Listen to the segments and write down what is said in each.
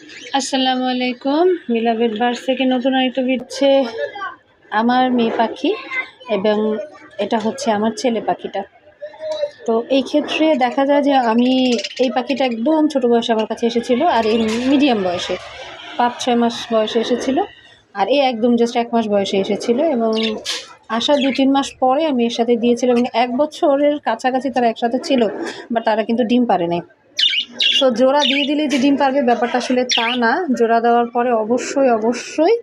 আসসালামু আলাইকুম। মিলাবেট বার্ডস থেকে নতুন আরেকটা হচ্ছে আমার মেয়ে পাখি এবং এটা হচ্ছে আমার ছেলে পাখিটা। তো এই ক্ষেত্রে দেখা যায় যে আমি এই পাখিটা একদম ছোট বয়সে আমার কাছে এসেছিলো, আর এই মিডিয়াম বয়সে 5-6 মাস বয়সে এসেছিলো, আর এই একদম জাস্ট 1 মাস বয়সে এসেছিলো। এবং আসার 2-3 মাস পরে আমি এর সাথে দিয়েছিলাম, এবং 1 বছরের কাছাকাছি তারা একসাথে ছিল, বাট তারা কিন্তু ডিম পারে নাই। তো জোড়া দিয়ে দিলে যে ডিম পারবে ব্যাপারটা আসলে তা না। জোড়া দেওয়ার পরে অবশ্যই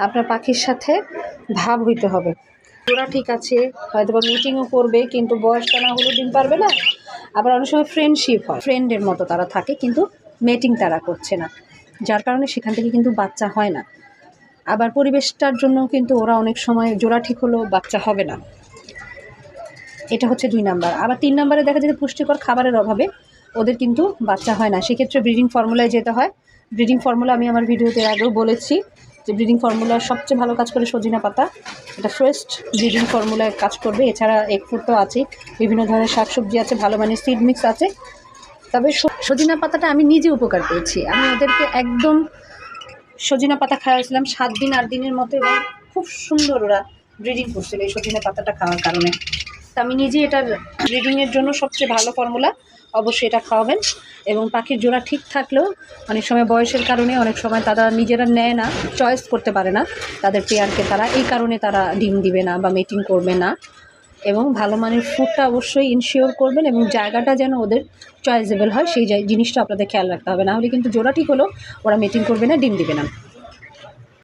আপনার পাখির সাথে ভাব হইতে হবে। জোড়া ঠিক আছে, হয়তো বা মিটিংও করবে, কিন্তু বয়সটা না হলেও ডিম পারবে না। আবার অনেক সময় ফ্রেন্ডশিপ হয়, ফ্রেন্ডের মতো তারা থাকে, কিন্তু মেটিং তারা করছে না, যার কারণে সেখান থেকে কিন্তু বাচ্চা হয় না। আবার পরিবেশটার জন্য কিন্তু ওরা অনেক সময় জোড়া ঠিক হলেও বাচ্চা হবে না। এটা হচ্ছে 2 নাম্বার। আবার 3 নাম্বারে দেখা যায় যে পুষ্টিকর খাবারের অভাবে ওদের কিন্তু বাচ্চা হয় না। সেক্ষেত্রে ব্রিডিং ফর্মুলায় যেতে হয়। ব্রিডিং ফর্মুলা আমি আমার ভিডিওতে আগেও বলেছি যে ব্রিডিং ফর্মুলার সবচেয়ে ভালো কাজ করে সজিনা পাতা। এটা ফার্স্ট ব্রিডিং ফর্মুলায় কাজ করবে। এছাড়া এগ ফ্রুট তো আছেই, বিভিন্ন ধরনের শাকসবজি আছে, ভালো মানের সিড মিক্স আছে। তবে সজিনা পাতাটা আমি নিজে উপকার পেয়েছি। আমি ওদেরকে একদম সজিনা পাতা খাওয়াইছিলাম 7 দিন 8 দিনের মতো, এবং খুব সুন্দর ওরা ব্রিডিং করছিল এই সজিনা পাতাটা খাওয়ার কারণে। তো আমি নিজে এটার ব্রিডিংয়ের জন্য সবচেয়ে ভালো ফর্মুলা, অবশ্যই এটা খাওয়াবেন। এবং পাখির জোড়া ঠিক থাকলেও অনেক সময় বয়সের কারণে অনেক সময় তারা নিজেরা নেয় না, চয়েস করতে পারে না তাদের পেয়ারকে, তারা এই কারণে তারা ডিম দিবে না বা মিটিং করবে না। এবং ভালো মানের ফুডটা অবশ্যই ইনশিওর করবেন, এবং জায়গাটা যেন ওদের চয়েসেবল হয় সেই জিনিসটা আপনাদের খেয়াল রাখতে হবে। না হলে কিন্তু জোড়া ঠিক হলেও ওরা মিটিং করবে না, ডিম দিবে না।